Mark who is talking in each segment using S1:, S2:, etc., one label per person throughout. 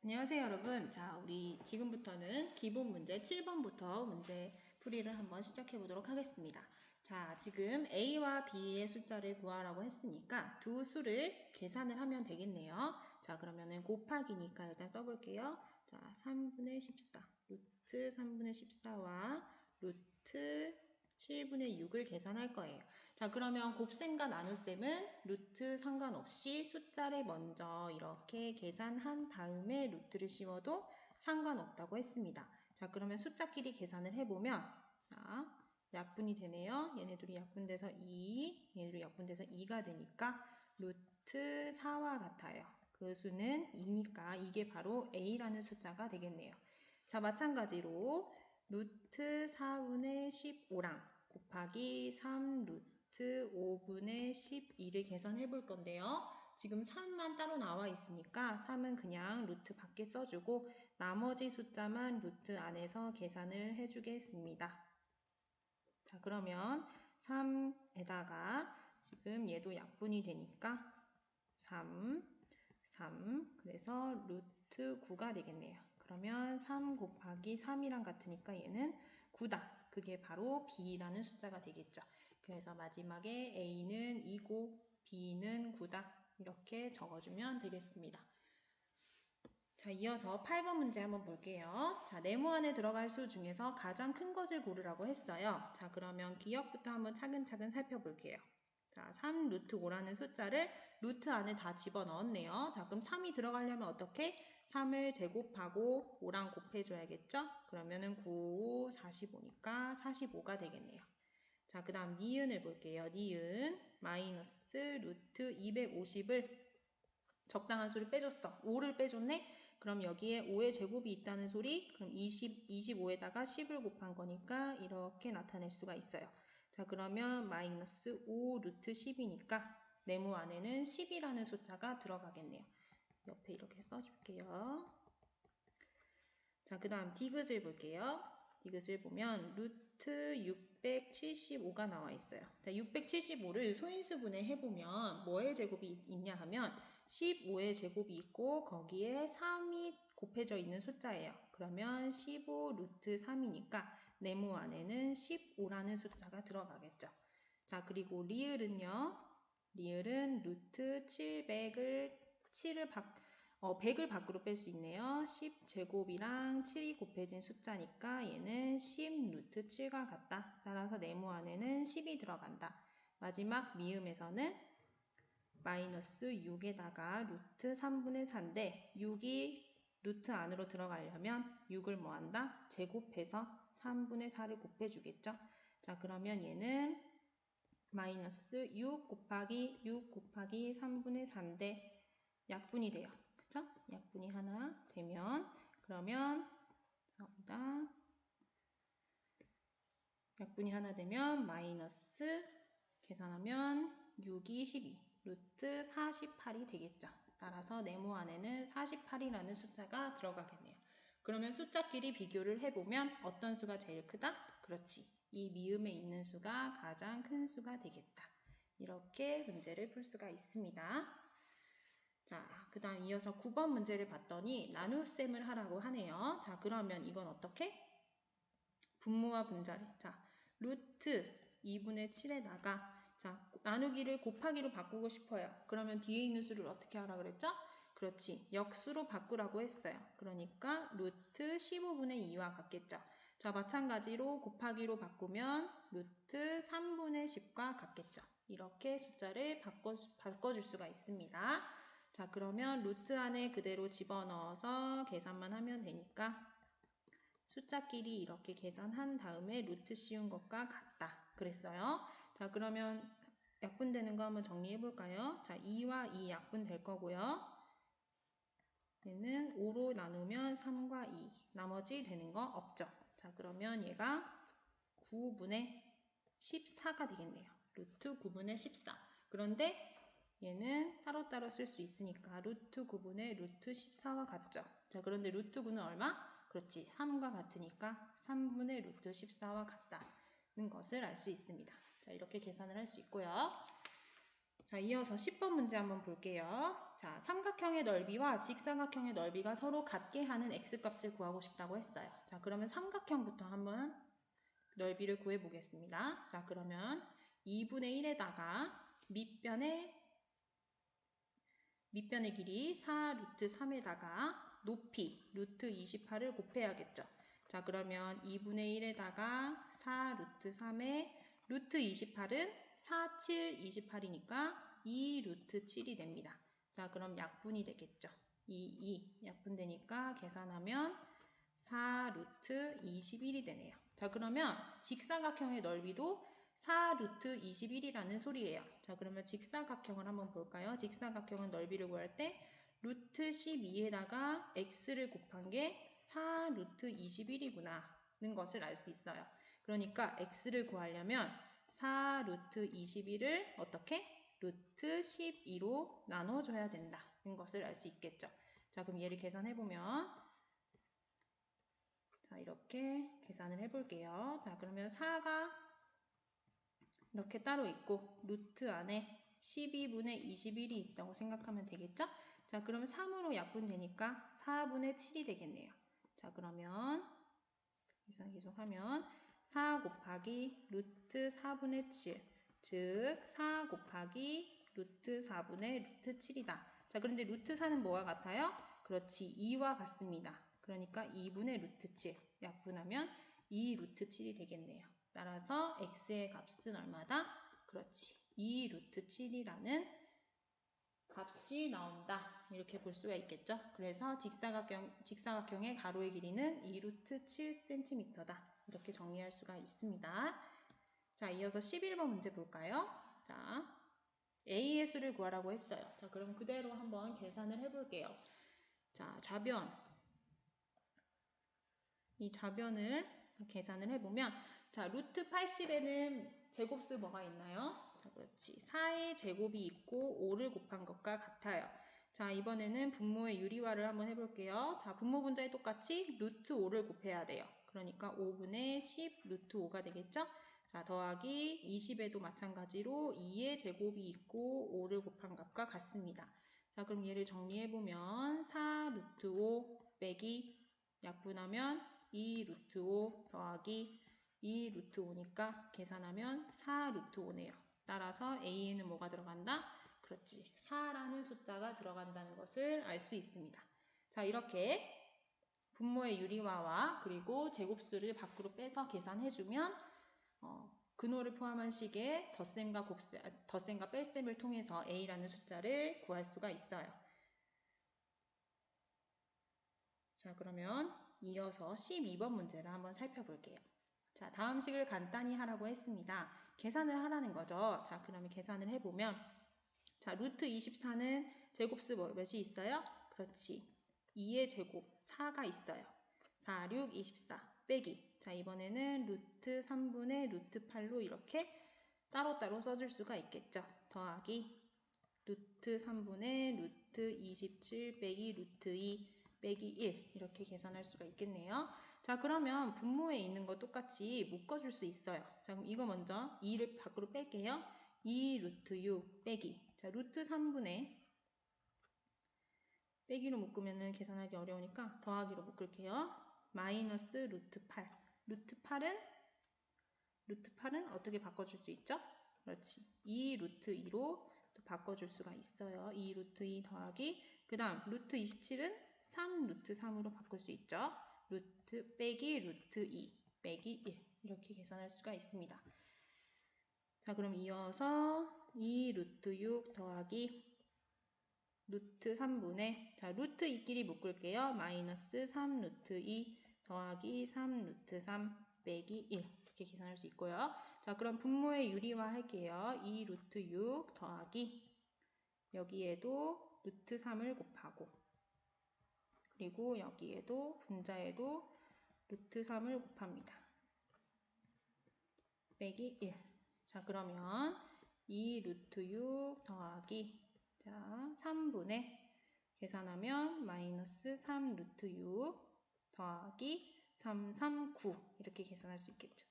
S1: 안녕하세요 여러분. 자, 우리 지금부터는 기본 문제 7번부터 문제 풀이를 한번 시작해 보도록 하겠습니다. 자, 지금 A와 B의 숫자를 구하라고 했으니까 두 수를 계산을 하면 되겠네요. 자, 그러면은 곱하기니까 일단 써볼게요. 자, 3분의 14, 루트 3분의 14와 루트 7분의 6을 계산할 거예요. 자, 그러면 곱셈과 나눗셈은 루트 상관없이 숫자를 먼저 이렇게 계산한 다음에 루트를 씌워도 상관없다고 했습니다. 자, 그러면 숫자끼리 계산을 해보면 자, 약분이 되네요. 얘네들이 약분돼서 2, 얘네들이 약분돼서 2가 되니까 루트 4와 같아요. 그 수는 2니까 이게 바로 A라는 숫자가 되겠네요. 자, 마찬가지로 루트 4분의 15랑 곱하기 3 루트 5분의 12를 계산해 볼 건데요. 지금 3만 따로 나와 있으니까 3은 그냥 루트 밖에 써주고 나머지 숫자만 루트 안에서 계산을 해주겠습니다. 자, 그러면 3에다가 지금 얘도 약분이 되니까 3, 그래서 루트 9가 되겠네요. 그러면 3 곱하기 3이랑 같으니까 얘는 9다. 그게 바로 B라는 숫자가 되겠죠. 그래서 마지막에 A는 2고 B는 9다. 이렇게 적어주면 되겠습니다. 자, 이어서 8번 문제 한번 볼게요. 자, 네모 안에 들어갈 수 중에서 가장 큰 것을 고르라고 했어요. 자, 그러면 기억부터 한번 차근차근 살펴볼게요. 자, 3 루트 5라는 숫자를 루트 안에 다 집어넣었네요. 자, 그럼 3이 들어가려면 어떻게? 3을 제곱하고 5랑 곱해줘야겠죠? 그러면은 9, 45니까 45가 되겠네요. 자, 그 다음 니은을 볼게요. 니은 마이너스 루트 250을 적당한 수를 빼줬어. 5를 빼줬네? 그럼 여기에 5의 제곱이 있다는 소리? 그럼 25에다가 10을 곱한 거니까 이렇게 나타낼 수가 있어요. 자, 그러면 마이너스 5 루트 10이니까 네모 안에는 10이라는 숫자가 들어가겠네요. 옆에 이렇게 써줄게요. 자, 그 다음 디귿을 볼게요. 디귿을 보면 루트 675가 나와 있어요. 자, 675를 소인수분해 해보면 뭐의 제곱이 있냐 하면 15의 제곱이 있고 거기에 3이 곱해져 있는 숫자예요. 그러면 15 루트 3이니까 네모 안에는 15라는 숫자가 들어가겠죠. 자, 그리고 리을은요. 리을은 루트 100을 밖으로 뺄 수 있네요. 10제곱이랑 7이 곱해진 숫자니까 얘는 10 루트 7과 같다. 따라서 네모 안에는 10이 들어간다. 마지막 미음에서는 마이너스 6에다가 루트 3분의 4인데 6이 루트 안으로 들어가려면 6을 뭐 한다? 제곱해서 3분의 4를 곱해주겠죠. 자, 그러면 얘는 마이너스 6 곱하기 3분의 4인데 약분이 돼요. 그쵸? 약분이 하나 되면 그러면 죄송합니다. 약분이 하나 되면 마이너스 계산하면 6이 12 루트 48이 되겠죠. 따라서 네모 안에는 48이라는 숫자가 들어가겠네요. 그러면 숫자끼리 비교를 해보면 어떤 수가 제일 크다? 그렇지. 이 미음에 있는 수가 가장 큰 수가 되겠다. 이렇게 문제를 풀 수가 있습니다. 자, 그 다음 이어서 9번 문제를 봤더니 나눗셈을 하라고 하네요. 자, 그러면 이건 어떻게? 분모와 분자리. 자, 루트 2분의 7에다가 자, 나누기를 곱하기로 바꾸고 싶어요. 그러면 뒤에 있는 수를 어떻게 하라 그랬죠? 그렇지. 역수로 바꾸라고 했어요. 그러니까 루트 15분의 2와 같겠죠. 자, 마찬가지로 곱하기로 바꾸면 루트 3분의 10과 같겠죠. 이렇게 숫자를 바꿔줄 수가 있습니다. 자, 그러면 루트 안에 그대로 집어넣어서 계산만 하면 되니까 숫자끼리 이렇게 계산한 다음에 루트 씌운 것과 같다. 그랬어요. 자, 그러면 약분되는 거 한번 정리해 볼까요? 자, 2와 2 약분될 거고요. 얘는 5로 나누면 3과 2. 나머지 되는 거 없죠. 자, 그러면 얘가 9분의 14가 되겠네요. 루트 9분의 14. 그런데 얘는 따로따로 쓸 수 있으니까 루트 9분의 루트 14와 같죠. 자, 그런데 루트 9는 얼마? 그렇지. 3과 같으니까 3분의 루트 14와 같다는 것을 알 수 있습니다. 자, 이렇게 계산을 할 수 있고요. 자, 이어서 10번 문제 한번 볼게요. 자, 삼각형의 넓이와 직사각형의 넓이가 서로 같게 하는 x값을 구하고 싶다고 했어요. 자, 그러면 삼각형부터 한번 넓이를 구해 보겠습니다. 자, 그러면 2분의 1에다가 밑변의 길이 4 루트 3에다가 높이 루트 28을 곱해야겠죠. 자, 그러면 2분의 1에다가 4 루트 3에 루트 28은 4, 7, 28이니까 2 루트 7이 됩니다. 자, 그럼 약분이 되겠죠. 2 약분되니까 계산하면 4 루트 21이 되네요. 자, 그러면 직사각형의 넓이도 4 루트 21이라는 소리예요. 자, 그러면 직사각형을 한번 볼까요? 직사각형은 넓이를 구할 때 루트 12에다가 x를 곱한 게 4 루트 21이구나 는 것을 알 수 있어요. 그러니까 x를 구하려면 4 루트 21을 어떻게? 루트 12로 나눠줘야 된다는 것을 알 수 있겠죠. 자, 그럼 얘를 계산해보면 자, 이렇게 계산을 해볼게요. 자, 그러면 4가 이렇게 따로 있고 루트 안에 12분의 21이 있다고 생각하면 되겠죠? 자, 그러면 3으로 약분되니까 4분의 7이 되겠네요. 자, 그러면 계산 계속하면 4 곱하기 루트 4분의 7, 즉 4 곱하기 루트 4분의 루트 7이다. 자, 그런데 루트 4는 뭐와 같아요? 그렇지, 2와 같습니다. 그러니까 2분의 루트 7 약분하면 2 루트 7이 되겠네요. 따라서 x의 값은 얼마다? 그렇지, 2 루트 7이라는 값이 나온다. 이렇게 볼 수가 있겠죠. 그래서 직사각형의 가로의 길이는 2 루트 7cm다. 이렇게 정리할 수가 있습니다. 자, 이어서 11번 문제 볼까요? 자, a의 수를 구하라고 했어요. 자, 그럼 그대로 한번 계산을 해볼게요. 자, 좌변. 이 좌변을 계산을 해보면, 자, 루트 80에는 제곱수 뭐가 있나요? 자, 그렇지. 4의 제곱이 있고 5를 곱한 것과 같아요. 자, 이번에는 분모의 유리화를 한번 해볼게요. 자, 분모 분자에 똑같이 루트 5를 곱해야 돼요. 그러니까 5분의 10 루트 5가 되겠죠? 자, 더하기 20에도 마찬가지로 2의 제곱이 있고 5를 곱한 값과 같습니다. 자, 그럼 얘를 정리해보면 4 루트 5 빼기 약분하면 2 루트 5 더하기 2 루트 5니까 계산하면 4 루트 5네요. 따라서 a에는 뭐가 들어간다? 그렇지, 4라는 숫자가 들어간다는 것을 알 수 있습니다. 자, 이렇게 분모의 유리화와 그리고 제곱수를 밖으로 빼서 계산해주면 근호를 포함한 식의 덧셈과 뺄셈을 통해서 a라는 숫자를 구할 수가 있어요. 자, 그러면 이어서 12번 문제를 한번 살펴볼게요. 자, 다음 식을 간단히 하라고 했습니다. 계산을 하라는 거죠. 자, 그러면 계산을 해보면, 자, 루트 24는 제곱수 몇이 있어요? 그렇지, 2의 제곱 4가 있어요. 4, 6, 24 빼기. 자, 이번에는 루트 3분의 루트 8로 이렇게 따로따로 써줄 수가 있겠죠. 더하기 루트 3분의 루트 27 빼기 루트 2 빼기 1 이렇게 계산할 수가 있겠네요. 자, 그러면 분모에 있는 거 똑같이 묶어줄 수 있어요. 자, 그럼 이거 먼저 2를 밖으로 뺄게요. 2 루트 6 빼기. 자, 루트 3분의 빼기로 묶으면 계산하기 어려우니까 더하기로 묶을게요. 마이너스 루트 8. 루트 8은 어떻게 바꿔줄 수 있죠? 그렇지, 2 루트 2로 또 바꿔줄 수가 있어요. 2 루트 2 더하기 그 다음 루트 27은 3 루트 3으로 바꿀 수 있죠. 루트 빼기 루트 2 빼기 1 이렇게 계산할 수가 있습니다. 자, 그럼 이어서 2 루트 6 더하기 루트 3분의 자, 루트 2끼리 묶을게요. 마이너스 3 루트 2 더하기 3 루트 3 빼기 1 이렇게 계산할 수 있고요. 자, 그럼 분모의 유리화 할게요. 2 루트 6 더하기 여기에도 루트 3을 곱하고 그리고 여기에도 분자에도 루트 3을 곱합니다. 빼기 1. 자, 그러면 2 루트 6 더하기 자 3분의 계산하면 마이너스 3 루트 6 더하기 3, 3, 9 이렇게 계산할 수 있겠죠.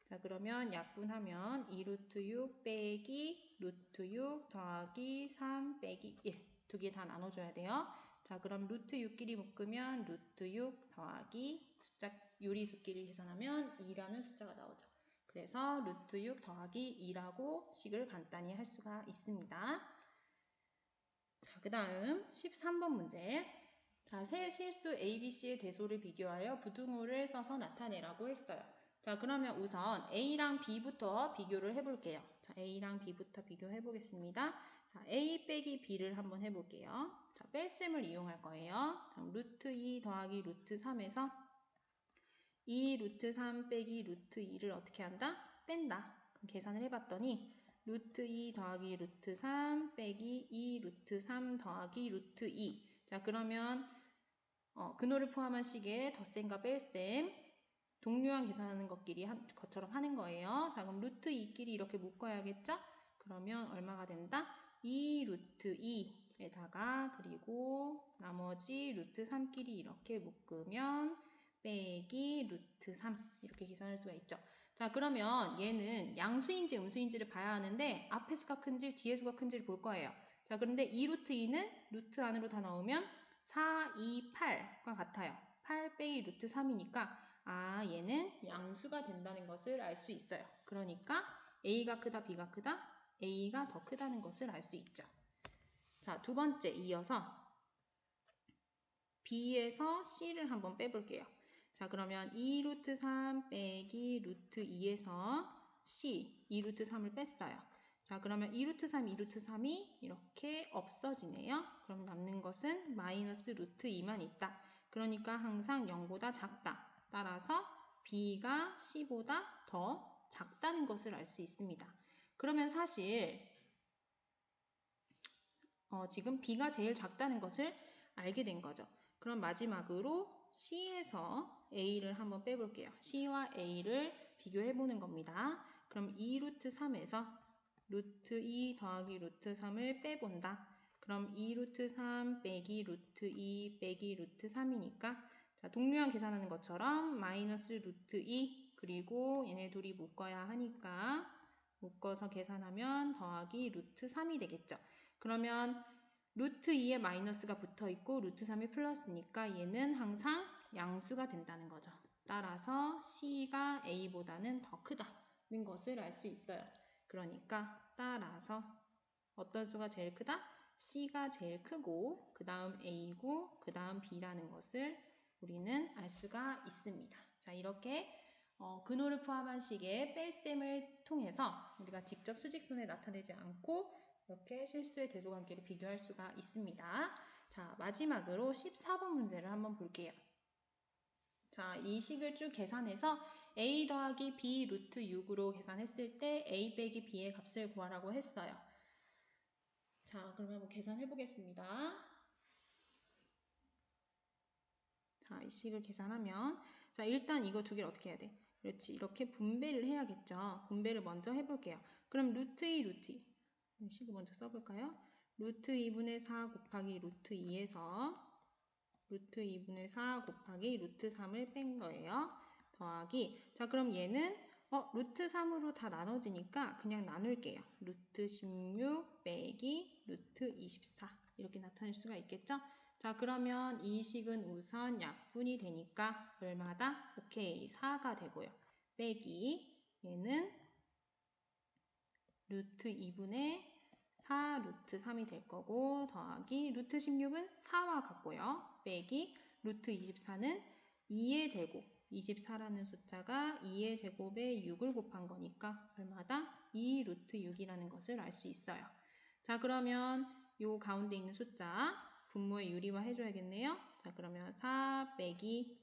S1: 자, 그러면 약분하면 2루트 6 빼기 루트 6 더하기 3 빼기 1. 두 개 다 나눠줘야 돼요. 자, 그럼 루트 6끼리 묶으면 루트 6 더하기 숫자 유리수끼리 계산하면 2라는 숫자가 나오죠. 그래서 루트 6 더하기 2라고 식을 간단히 할 수가 있습니다. 자, 그 다음 13번 문제. 자, 세 실수 A, B, C의 대소를 비교하여 부등호를 써서 나타내라고 했어요. 자, 그러면 우선 A랑 B부터 비교를 해볼게요. 자, A랑 B부터 비교해 보겠습니다. 자, A 빼기 B를 한번 해볼게요. 자, 뺄셈을 이용할 거예요. 그럼 루트 2 더하기 루트 3에서 2 루트 3 빼기 루트 2를 어떻게 한다? 뺀다. 그럼 계산을 해봤더니 루트 2 더하기 루트 3 빼기 2 루트 3 더하기 루트 2. 자, 그러면 근호를 포함한 식의 덧셈과 뺄셈 동류한 계산하는 것처럼 하는 거예요. 자, 그럼 루트 2끼리 이렇게 묶어야겠죠? 그러면 얼마가 된다? 2 루트 2에다가 그리고 나머지 루트 3끼리 이렇게 묶으면 빼기 루트 3 이렇게 계산할 수가 있죠. 자, 그러면 얘는 양수인지 음수인지를 봐야 하는데 앞에 수가 큰지 뒤에 수가 큰지를 볼 거예요. 자, 그런데 2 루트 2는 루트 안으로 다 넣으면 4, 2, 8과 같아요. 8 빼기 루트 3이니까 얘는 양수가 된다는 것을 알 수 있어요. 그러니까 A가 크다, B가 크다, A가 더 크다는 것을 알 수 있죠. 자, 두 번째 이어서 B에서 C를 한번 빼볼게요. 자, 그러면 2 루트 3 빼기 루트 2에서 C, 2 루트 3을 뺐어요. 자, 그러면 2 루트 3, 2 루트 3이 이렇게 없어지네요. 그럼 남는 것은 마이너스 루트 2만 있다. 그러니까 항상 0보다 작다. 따라서 B가 C보다 더 작다는 것을 알 수 있습니다. 그러면 사실 지금 B가 제일 작다는 것을 알게 된 거죠. 그럼 마지막으로 C에서 A를 한번 빼볼게요. C와 A를 비교해보는 겁니다. 그럼 2 루트 3에서 루트 2 더하기 루트 3을 빼본다. 그럼 2 루트 3 빼기 루트 2 빼기 루트 3이니까 자, 동류한 계산하는 것처럼 마이너스 루트 2 그리고 얘네 둘이 묶어야 하니까 묶어서 계산하면 더하기 루트 3이 되겠죠. 그러면 루트 2에 마이너스가 붙어 있고 루트 3이 플러스니까 얘는 항상 양수가 된다는 거죠. 따라서 C가 A보다는 더 크다는 것을 알 수 있어요. 그러니까 따라서 어떤 수가 제일 크다? C가 제일 크고 그 다음 A고 그 다음 B라는 것을 우리는 알 수가 있습니다. 자, 이렇게 근호를 포함한 식의 뺄셈을 통해서 우리가 직접 수직선에 나타내지 않고 이렇게 실수의 대소관계를 비교할 수가 있습니다. 자, 마지막으로 14번 문제를 한번 볼게요. 자, 이 식을 쭉 계산해서 A 더하기 B 루트 6으로 계산했을 때 A 빼기 B의 값을 구하라고 했어요. 자, 그러면 한번 계산해 보겠습니다. 자, 이 식을 계산하면 자, 일단 이거 두 개를 어떻게 해야 돼? 그렇지, 이렇게 분배를 해야겠죠. 분배를 먼저 해볼게요. 그럼 루트 2, 루트 2. 식을 먼저 써볼까요? 루트 2분의 4 곱하기 루트 2에서 루트 2분의 4 곱하기 루트 3을 뺀 거예요. 더하기. 자, 그럼 얘는 루트 3으로 다 나눠지니까 그냥 나눌게요. 루트 16 빼기 루트 24 이렇게 나타낼 수가 있겠죠? 자, 그러면 이 식은 우선 약분이 되니까 얼마다? 오케이, 4가 되고요. 빼기 얘는 루트 2분의 4 루트 3이 될 거고 더하기 루트 16은 4와 같고요. 빼기 루트 24는 2의 제곱 24라는 숫자가 2의 제곱에 6을 곱한 거니까 얼마다? 2 루트 6이라는 것을 알 수 있어요. 자, 그러면 요 가운데 있는 숫자 분모의 유리화 해줘야겠네요. 자, 그러면 4 빼기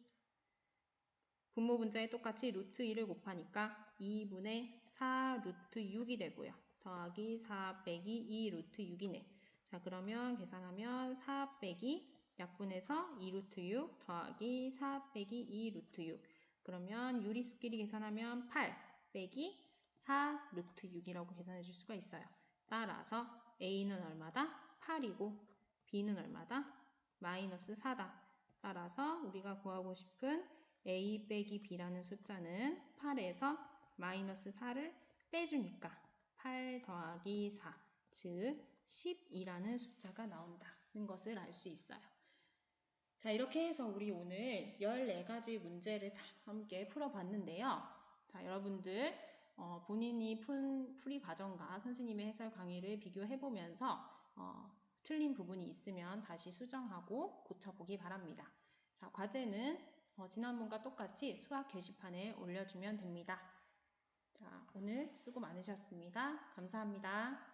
S1: 분모 분자에 똑같이 루트 2를 곱하니까 2분의 4 루트 6이 되고요. 더하기 4 빼기 2 루트 6이네. 자, 그러면 계산하면 4 빼기 약분해서 2 루트 6 더하기 4 빼기 2 루트 6. 그러면 유리수끼리 계산하면 8 빼기 4 루트 6이라고 계산해 줄 수가 있어요. 따라서 A는 얼마다? 8이고 B는 얼마다? 마이너스 4다. 따라서 우리가 구하고 싶은 A 빼기 B라는 숫자는 8에서 마이너스 4를 빼주니까 8 더하기 4, 즉 10이라는 숫자가 나온다는 것을 알 수 있어요. 자, 이렇게 해서 우리 오늘 14가지 문제를 다 함께 풀어봤는데요. 자, 여러분들 본인이 푼 풀이 과정과 선생님의 해설 강의를 비교해보면서 틀린 부분이 있으면 다시 수정하고 고쳐보기 바랍니다. 자, 과제는 지난번과 똑같이 수학 게시판에 올려주면 됩니다. 자, 오늘 수고 많으셨습니다. 감사합니다.